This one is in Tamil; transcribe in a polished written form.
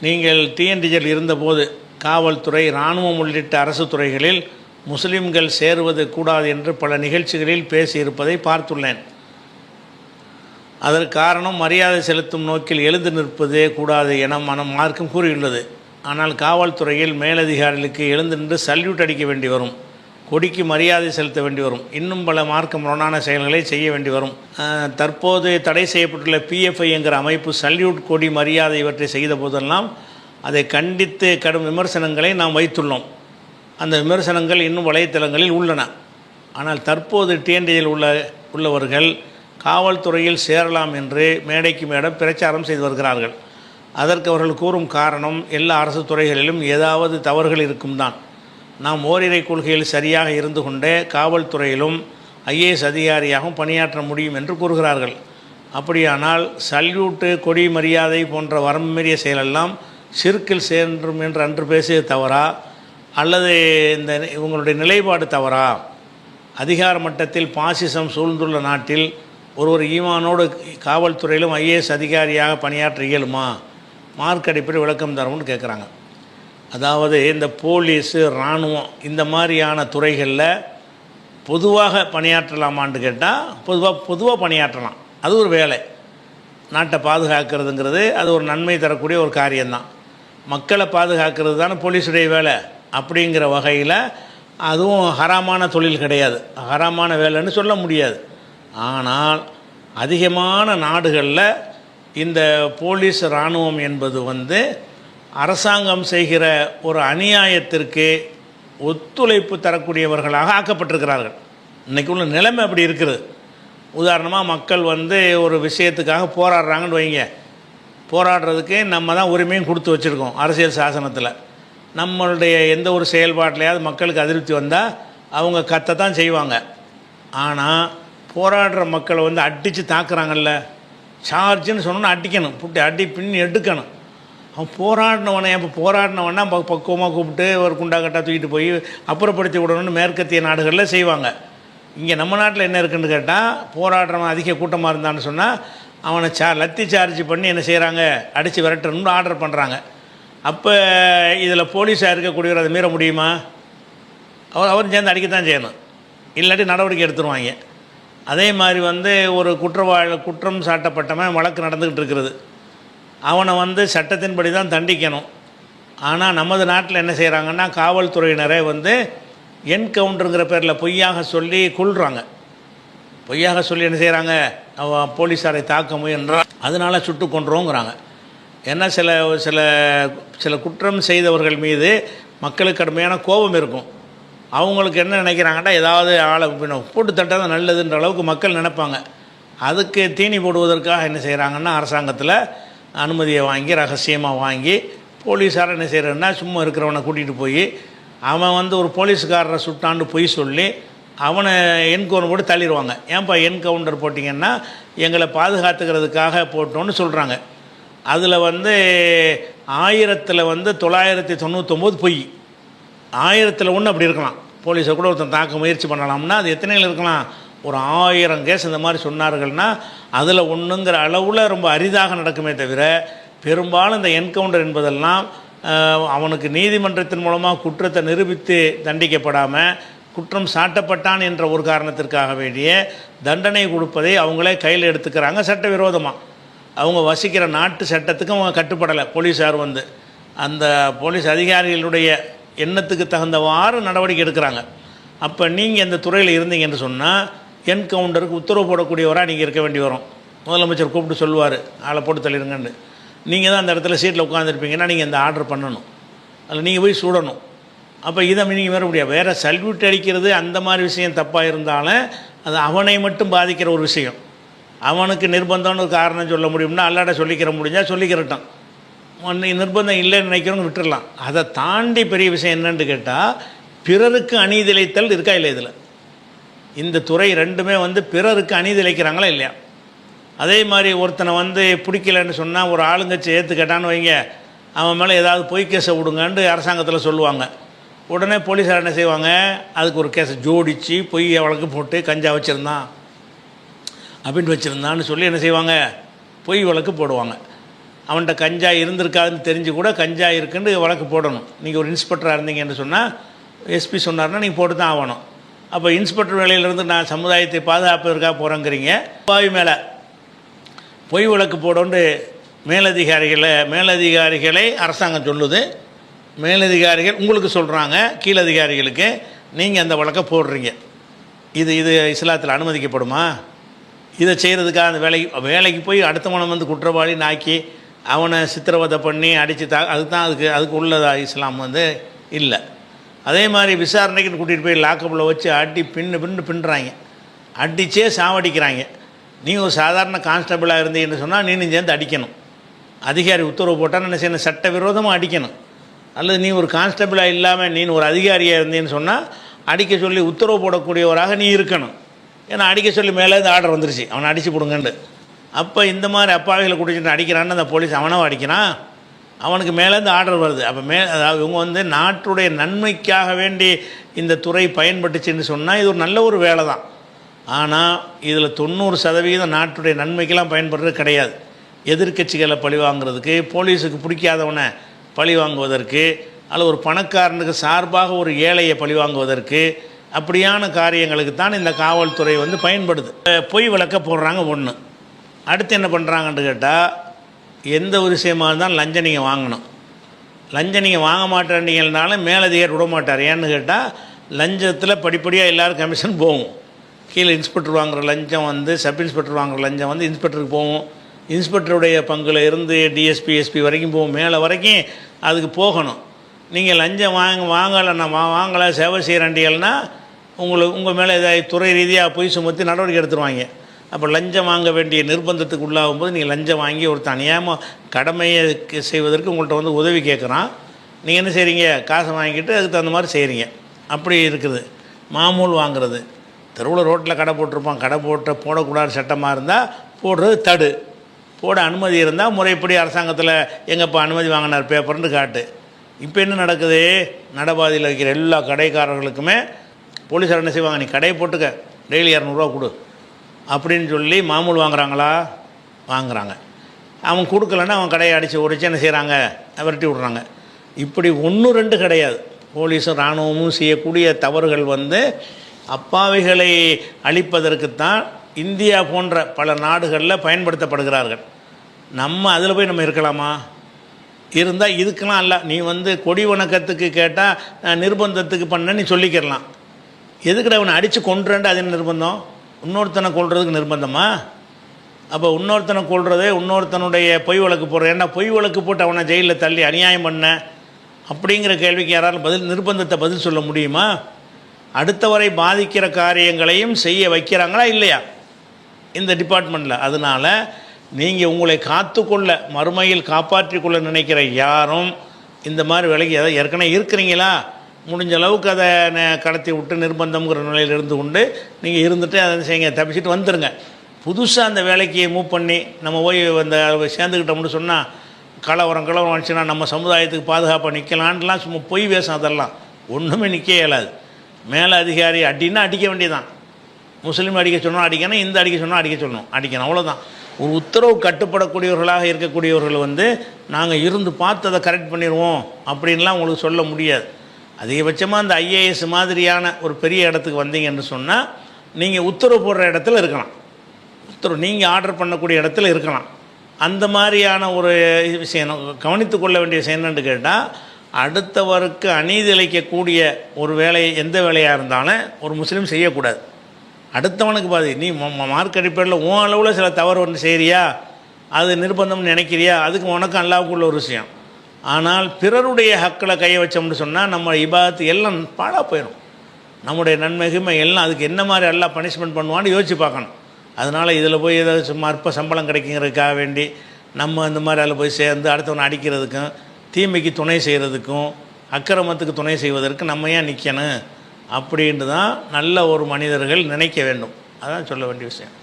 நீங்கள் டிஎன்டிஜியில் இருந்தபோது காவல்துறை, இராணுவம் உள்ளிட்ட அரசு துறைகளில் முஸ்லிம்கள் சேருவது கூடாது என்று பல நிகழ்ச்சிகளில் பேசியிருப்பதை பார்த்துள்ளேன். அதற்கு காரணம் மரியாதை செலுத்தும் நோக்கில் எழுந்து நிற்பதே கூடாது என மார்க்கம் கூறியுள்ளது. ஆனால் காவல்துறையில் மேலதிகாரிகளுக்கு எழுந்து நின்று சல்யூட் அடிக்க வேண்டி வரும், கொடிக்கு மரியாதை செலுத்த வேண்டி வரும், இன்னும் பல மார்க்க முரணான செயல்களை செய்ய வேண்டி வரும். தற்போது தடை செய்யப்பட்டுள்ள பிஎஃப்ஐ என்கிற அமைப்பு சல்யூட், கொடி, மரியாதை இவற்றை செய்த போதெல்லாம் அதை கண்டித்து கடும் விமர்சனங்களை நாம் வைத்துள்ளோம். அந்த விமர்சனங்கள் இன்னும் வலைத்தளங்களில் உள்ளன. ஆனால் தற்போது டிஎன்டிஜியில் உள்ளவர்கள் காவல்துறையில் சேரலாம் என்று மேடைக்கு மேடம் பிரச்சாரம் செய்து வருகிறார்கள். அதற்கு அவர்கள் கூறும் காரணம், எல்லா அரசு துறைகளிலும் ஏதாவது தவறுகள் இருக்கும் தான். நாம் ஓரிரை கொள்கையில் சரியாக இருந்து கொண்டே காவல்துறையிலும் ஐஏஎஸ் அதிகாரியாகவும் பணியாற்ற முடியும் என்று கூறுகிறார்கள். அப்படியானால் சல்யூட்டு, கொடி, மரியாதை போன்ற வரம்பெரிய செயலெல்லாம் ஷிர்கில் சேர்ந்தும் என்று அன்று பேசியது தவறா, அல்லது இந்த இவங்களுடைய நிலைப்பாடு தவறா? அதிகார மட்டத்தில் பாசிசம் சூழ்ந்துள்ள நாட்டில் ஒருவர் ஈமானோடு காவல்துறையிலும் ஐஏஎஸ் அதிகாரியாக பணியாற்ற இயலுமா? மார்க் அடிப்படை விளக்கம் தரணும்னு கேட்குறாங்க. அதாவது இந்த போலீஸு, இராணுவம் இந்த மாதிரியான துறைகளில் பொதுவாக பணியாற்றலாமான்னு கேட்டால் பொதுவாக பணியாற்றலாம். அது ஒரு வேலை. நாட்டை பாதுகாக்கிறதுங்கிறது அது ஒரு நன்மை தரக்கூடிய ஒரு காரியம்தான். மக்களை பாதுகாக்கிறது தானே போலீஸுடைய வேலை. அப்படிங்கிற வகையில் அதுவும் ஹராமான தொழில் கிடையாது, ஹராமான வேலைன்னு சொல்ல முடியாது. ஆனால் அதிகமான நாடுகளில் இந்த போலீஸ், இராணுவம் என்பது அரசாங்கம் செய்கிற ஒரு அநியாயத்திற்கு ஒத்துழைப்பு தரக்கூடியவர்களாக ஆக்கப்பட்டிருக்கிறார்கள். இன்றைக்கி உள்ள நிலைமை அப்படி இருக்குது. உதாரணமாக மக்கள் ஒரு விஷயத்துக்காக போராடுறாங்கன்னு வைங்க. போராடுறதுக்கு நம்ம தான் உரிமையும் கொடுத்து வச்சுருக்கோம் அரசியல் சாசனத்தில். நம்மளுடைய எந்த ஒரு செயல்பாட்டிலையாவது மக்களுக்கு அதிருப்தி வந்தால் அவங்க கத்தத்தான் செய்வாங்க. ஆனால் போராடுற மக்களை அடித்து தாக்குறாங்கல்ல, சார்ஜுன்னு சொன்னோன்னா அடிக்கணும், புட்டி அடி பின்னி எடுக்கணும். அவன் போராடினவனா பக்குவமாக கூப்பிட்டு ஒரு குண்டாக்கட்டாக தூக்கிட்டு போய் அப்புறப்படுத்தி விடணும்னு மேற்கத்திய நாடுகளில் செய்வாங்க. இங்கே நம்ம நாட்டில் என்ன இருக்குதுன்னு கேட்டால், போராடுறவன் அதிக கூட்டமாக இருந்தான்னு சொன்னால் அவனை லத்தி சார்ஜ் பண்ணி என்ன செய்கிறாங்க, அடித்து விரட்டணும்னு ஆர்டர் பண்ணுறாங்க. அப்போ இதில் போலீஸாக இருக்கக்கூடியவர் அதை மீற முடியுமா? அவரும் சேர்ந்து அடிக்கத்தான் செய்யணும், இல்லாட்டி நடவடிக்கை எடுத்துருவாங்க. அதே மாதிரி ஒரு குற்றம் சாட்டப்பட்டவன் வழக்கு நடந்துக்கிட்டு இருக்கிறது, அவனை சட்டத்தின்படி தான் தண்டிக்கணும். ஆனால் நமது நாட்டில் என்ன செய்கிறாங்கன்னா, காவல்துறையினரை என்கவுண்டருங்கிற பேரில் பொய்யாக சொல்லி கொள்கிறாங்க. பொய்யாக சொல்லி என்ன செய்கிறாங்க, போலீஸாரை தாக்க முயன்றால் அதனால் சுட்டு கொண்டுறோங்கிறாங்க. ஏன்னா சில சில சில குற்றம் செய்தவர்கள் மீது மக்களுக்கு கடுமையான கோபம் இருக்கும். அவங்களுக்கு என்ன நினைக்கிறாங்கன்னா, ஏதாவது ஆளை போட்டு தட்டால் தான் நல்லதுன்ற அளவுக்கு மக்கள் நினைப்பாங்க. அதுக்கு தீனி போடுவதற்காக என்ன செய்கிறாங்கன்னா, அரசாங்கத்தில் அனுமதியை வாங்கி ரகசியமாக வாங்கி போலீஸார் என்ன செய்கிறன்னா, சும்மா இருக்கிறவனை கூட்டிகிட்டு போய் அவன் ஒரு போலீஸ்காரரை சுட்டாண்டு பொய் சொல்லி அவனை என்கவுண்டர் போட்டு தள்ளிடுவாங்க. ஏன்ப்பா என்கவுண்டர் போட்டிங்கன்னா, எங்களை பாதுகாத்துக்கிறதுக்காக போட்டோன்னு சொல்கிறாங்க. அதில் 1000ல் 999 பொய், 1000ல் 1 அப்படி இருக்கலாம். போலீஸை கூட ஒருத்தன் தாக்க முயற்சி பண்ணலாம்னா அது எத்தனையில் இருக்கலாம், ஒரு 1000 கேஸ் இந்த மாதிரி சொன்னார்கள்னா அதில் 1ங்கிற அளவில் ரொம்ப அரிதாக நடக்குமே தவிர, பெரும்பாலும் இந்த என்கவுண்டர் என்பதெல்லாம் அவனுக்கு நீதிமன்றத்தின் மூலமாக குற்றத்தை நிரூபித்து தண்டிக்கப்படாமல் குற்றம் சாட்டப்பட்டான் என்ற ஒரு காரணத்திற்காக வேண்டிய தண்டனை கொடுப்பதை அவங்களே கையில் எடுத்துக்கிறாங்க சட்டவிரோதமாக. அவங்க வசிக்கிற நாட்டு சட்டத்துக்கும் அவங்க கட்டுப்படலை. போலீஸார் அந்த போலீஸ் அதிகாரிகளுடைய எண்ணத்துக்கு தகுந்தவாறு நடவடிக்கை எடுக்கிறாங்க. அப்போ நீங்கள் இந்த துறையில் இருந்தீங்கன்னு சொன்னால் என்கவுண்டருக்கு உத்தரவு போடக்கூடியவராக நீங்கள் இருக்க வேண்டி வரும். முதலமைச்சர் கூப்பிட்டு சொல்லுவார், ஆளை போட்டு தள்ளிடுங்கன்னு. நீங்கள் தான் அந்த இடத்துல சீட்டில் உட்காந்துருப்பீங்கன்னா நீங்கள் இந்த ஆர்டர் பண்ணணும், அதில் நீங்கள் போய் சுடணும். அப்போ இதை நீங்கள் வேற முடியாது. வேறு சல்யூட் அடிக்கிறது அந்த மாதிரி விஷயம் தப்பாக இருந்தாலும் அது அவனை மட்டும் பாதிக்கிற ஒரு விஷயம். அவனுக்கு நிர்பந்தம்னு ஒரு காரணம் சொல்ல முடியும்னா அல்லாட சொல்லிக்கிற முடிஞ்சால் சொல்லிக்கிறட்டான். நிர்பந்தம் இல்லைன்னு நினைக்கிறவங்க விட்டுடலாம். அதை தாண்டி பெரிய விஷயம் என்னன்னு கேட்டால், பிறருக்கு அநீதிழைத்தல் இருக்கா இல்லை? இதில் இந்த துறை ரெண்டுமே பிறருக்கு அநீதிழைக்கிறாங்களா இல்லையா? அதே மாதிரி ஒருத்தனை பிடிக்கலன்னு சொன்னால் ஒரு ஆளுங்கட்சி ஏற்று கேட்டான்னு வைங்க, அவன் மேலே ஏதாவது பொய் கேஸை விடுங்கன்னு அரசாங்கத்தில் சொல்லுவாங்க. உடனே போலீஸார் என்ன செய்வாங்க, அதுக்கு ஒரு கேஸை ஜோடித்து பொய் வழக்கு போட்டு கஞ்சா வச்சுருந்தான் அப்படின்னு வச்சுருந்தான்னு சொல்லி என்ன செய்வாங்க, பொய் வழக்கு போடுவாங்க. அவன்கிட்ட கஞ்சா இருந்திருக்காதுன்னு தெரிஞ்சு கூட கஞ்சா இருக்குன்னு வழக்கு போடணும். நீங்கள் ஒரு இன்ஸ்பெக்டராக இருந்தீங்கன்னு சொன்னால் எஸ்பி சொன்னார்னா நீங்கள் போட்டு தான் ஆகணும். அப்போ இன்ஸ்பெக்டர் வேலையிலேருந்து நான் சமுதாயத்தை பாதுகாப்பதற்காக போகிறேங்கிறீங்க. அப்பாவி மேலே பொய் வழக்கு போடணுன்னு மேலதிகாரிகளை அரசாங்கம் சொல்லுது. மேலதிகாரிகள் உங்களுக்கு சொல்கிறாங்க, கீழதிகாரிகளுக்கு நீங்கள் அந்த வழக்கை போடுறீங்க. இது இஸ்லாத்தில் அனுமதிக்கப்படுமா? இதை செய்கிறதுக்காக அந்த வேலைக்கு போய் அடுத்தவனை வந்து குற்றவாளி நாக்கி அவனை சித்திரவதை பண்ணி அடித்து அதுக்கு உள்ளதா இஸ்லாம் வந்து இல்லை. அதே மாதிரி விசாரணைக்கு கூட்டிகிட்டு போய் லாக்கப்பில் வச்சு அடி பின்னுறாங்க, அடித்தே சாவடிக்கிறாங்க. நீ ஒரு சாதாரண கான்ஸ்டபிளாக இருந்தீங்கன்னு சொன்னால் நீனும் சேர்ந்து அடிக்கணும். அதிகாரி உத்தரவு போட்டால் என்ன செய்யணும்? சட்ட விரோதமாக அடிக்கணும். அல்லது நீ ஒரு கான்ஸ்டபிளாக இல்லாமல் நீ ஒரு அதிகாரியாக இருந்தீன்னு சொன்னால் அடிக்க சொல்லி உத்தரவு போடக்கூடியவராக நீ இருக்கணும். ஏன்னா அடிக்க சொல்லி மேலேருந்து ஆர்டர் வந்துருச்சு, அவனை அடித்து போடுங்கண்டு. அப்போ இந்த மாதிரி அப்பாவிகளை குடிச்சிட்டு அடிக்கிறான்னு அந்த போலீஸ் அவனவ அடிக்கிறான், அவனுக்கு மேலேருந்து ஆர்டர் வருது. அப்போ அதாவது இவங்க வந்து நாட்டுடைய நன்மைக்காக வேண்டி இந்த துறை பயன்பட்டுச்சுன்னு சொன்னால் இது ஒரு நல்ல ஒரு வேலை தான். ஆனால் இதில் 90% நாட்டுடைய நன்மைக்கெல்லாம் பயன்படுறது கிடையாது. எதிர்க்கட்சிகளை பழி வாங்குறதுக்கு, போலீஸுக்கு பிடிக்காதவனை பழி வாங்குவதற்கு, அல்லது ஒரு பணக்காரனுக்கு சார்பாக ஒரு ஏழையை பழி வாங்குவதற்கு, அப்படியான காரியங்களுக்கு தான் இந்த காவல்துறை வந்து பயன்படுது. பொய் விளக்க போடுறாங்க ஒன்று. அடுத்து என்ன பண்ணுறாங்கன்னு கேட்டால், எந்த ஒரு விஷயமாக இருந்தாலும் லஞ்சம் நீங்கள் வாங்கணும். லஞ்சம் நீங்கள் வாங்க மாட்டேன்னீங்கனாலும் மேலதிகாரி விட மாட்டார். ஏன்னு கேட்டால் லஞ்சத்தில் படிப்படியாக எல்லோரும் கமிஷன் போகும். கீழே இன்ஸ்பெக்டர் வாங்குகிற லஞ்சம் வந்து சப் இன்ஸ்பெக்டர் வாங்குகிற லஞ்சம் வந்து இன்ஸ்பெக்டருக்கு போகும். இன்ஸ்பெக்டருடைய பங்கில் இருந்து டிஎஸ்பி எஸ்பி வரைக்கும் போகும், மேலே வரைக்கும் அதுக்கு போகணும். நீங்கள் லஞ்சம் வாங்கலை, நான் வாங்கலை சேவை செய்கிறேன்டிகள்னா உங்கள் மேலே ஏதாவது துறை ரீதியாக பொய் சுமத்தி நடவடிக்கை எடுத்துருவாங்க. அப்போ லஞ்சம் வாங்க வேண்டிய நிர்பந்தத்துக்கு உள்ளாகும்போது நீங்கள் லஞ்சம் வாங்கி ஒரு தனியாக கடமையை செய்வதற்கு உங்கள்கிட்ட வந்து உதவி கேட்குறான். நீங்கள் என்ன செய்கிறீங்க? காசை வாங்கிட்டு அதுக்கு தகுந்த மாதிரி செய்கிறீங்க. அப்படி இருக்குது. மாமூல் வாங்குறது, தெருவில் ரோட்டில் கடை போட்டிருப்பான், கடை போடக்கூடாது சட்டமாக இருந்தால் போடுறது தடு, போட அனுமதி இருந்தால் முறைப்படி அரசாங்கத்தில் எங்கப்பா அனுமதி வாங்கினார் பேப்பர்னு காட்டு. இப்போ என்ன நடக்குது? நடைபாதையில் வைக்கிற எல்லா கடைக்காரர்களுக்குமே போலீஸார் என்ன செய்வாங்க? நீ கடையை போட்டுக்க, டெய்லி 200 கொடு அப்படின்னு சொல்லி மாமூல் வாங்குறாங்களா? வாங்குறாங்க. அவன் கொடுக்கலன்னா அவன் கடையை அடித்து உடைச்சு என்ன செய்கிறாங்க? விரட்டி விட்றாங்க. இப்படி 1-2 கிடையாது. போலீஸும் இராணுவமும் செய்யக்கூடிய தவறுகள் வந்து அப்பாவிகளை அழிப்பதற்குத்தான் இந்தியா போன்ற பல நாடுகளில் பயன்படுத்தப்படுகிறார்கள். நம்ம அதில் போய் நம்ம இருக்கலாமா? இருந்தால் இதுக்கெல்லாம் அல்ல. நீ வந்து கொடி வணக்கத்துக்கு கேட்டால் நிர்பந்தத்துக்கு பண்ண நீ சொல்லிக்கிறலாம். எதுக்கிட்ட அவனை அடித்து கொன்றுண்டு அது நிர்பந்தம்? இன்னொருத்தனை கொள்றதுக்கு நிர்பந்தமா? அப்போ இன்னொருத்தனை கொள்றதே இன்னொருத்தனுடைய பொய் வழக்கு போடுற. ஏன்னா பொய் வழக்கு போட்டு அவனை ஜெயிலில் தள்ளி அநியாயம் பண்ண அப்படிங்கிற கேள்விக்கு யாராலும் நிர்பந்தத்தை பதில் சொல்ல முடியுமா? அடுத்தவரை பாதிக்கிற காரியங்களையும் செய்ய வைக்கிறாங்களா இல்லையா இந்த டிபார்ட்மெண்ட்டில்? அதனால் நீங்கள் உங்களை காத்துக்கொள்ள, மறுமையில் காப்பாற்றிக்கொள்ள நினைக்கிற யாரும் இந்த மாதிரி வேலைக்கு எதாவது ஏற்கனவே இருக்கிறீங்களா? முடிஞ்ச அளவுக்கு அதை கடத்தி விட்டு நிர்பந்தம்ங்கிற நிலையில் இருந்து கொண்டு நீங்கள் இருந்துட்டு அதை செய்யுங்க, தப்பிச்சுட்டு வந்துடுங்க. புதுசாக அந்த வேலைக்கு மூவ் பண்ணி நம்ம போய் அந்த சேர்ந்துக்கிட்டோம்னு சொன்னால் கலவரம் வந்துச்சுன்னா நம்ம சமுதாயத்துக்கு பாதுகாப்பாக நிற்கலான்லாம் சும்மா பொய் வேஷம். அதெல்லாம் ஒன்றுமே நிற்க இயலாது. மேலே அதிகாரி அடின்னா அடிக்க வேண்டியதான். முஸ்லீம் அடிக்க சொன்னால் அடிக்கணும், இந்த அடிக்க சொன்னால் அடிக்கணும், அவ்வளோதான். ஒரு உத்தரவு கட்டுப்படக்கூடியவர்களாக இருக்கக்கூடியவர்கள் வந்து நாங்கள் இருந்து பார்த்து அதை கரெக்ட் பண்ணிடுவோம் அப்படின்லாம் உங்களுக்கு சொல்ல முடியாது. அதிகபட்சமாக அந்த ஐஏஎஸ் மாதிரியான ஒரு பெரிய இடத்துக்கு வந்தீங்கன்னு சொன்னால் நீங்கள் உத்தரவு போடுற இடத்துல இருக்கலாம், உத்தரவு நீங்கள் ஆர்டர் பண்ணக்கூடிய இடத்துல இருக்கலாம். அந்த மாதிரியான ஒரு விஷயம் கவனித்து கொள்ள வேண்டிய விஷயம் என்னென்னு கேட்டால், அடுத்தவருக்கு அநீதி இழைக்கக்கூடிய ஒரு வேலையை எந்த வேலையாக இருந்தாலும் ஒரு முஸ்லீம் செய்யக்கூடாது. அடுத்தவனுக்கு பாதி நீ மார்க் அடிப்படையில் உன் அளவில் சில தவறு ஒன்று செய்கிறியா, அது நிர்பந்தம்னு நினைக்கிறியா, அதுக்கு உனக்கு அல்லாவுக்குள்ள ஒரு விஷயம். ஆனால் பிறருடைய ஹக்கில் கையை வச்சோம்னு சொன்னால் நம்ம இபாதத்து எல்லாம் பாழாக போயிடும். நம்முடைய நன்மைக்குமே எல்லாம் அதுக்கு என்ன மாதிரி எல்லாம் பனிஷ்மெண்ட் பண்ணுவான்னு யோசித்து பார்க்கணும். அதனால் இதில் போய் ஏதாவது சும்மா அற்ப சம்பளம் கிடைக்குங்கிறதுக்காக வேண்டி நம்ம இந்த மாதிரி அதில் போய் சேர்ந்து அடுத்தவனை அடிக்கிறதுக்கும் தீமைக்கு துணை செய்கிறதுக்கும் அக்கிரமத்துக்கு துணை செய்வதற்கு நம்ம ஏன் நிற்கணும் அப்படின்ட்டு தான் நல்ல ஒரு மனிதர்கள் நினைக்க வேண்டும். அதான் சொல்ல வேண்டிய விஷயம்.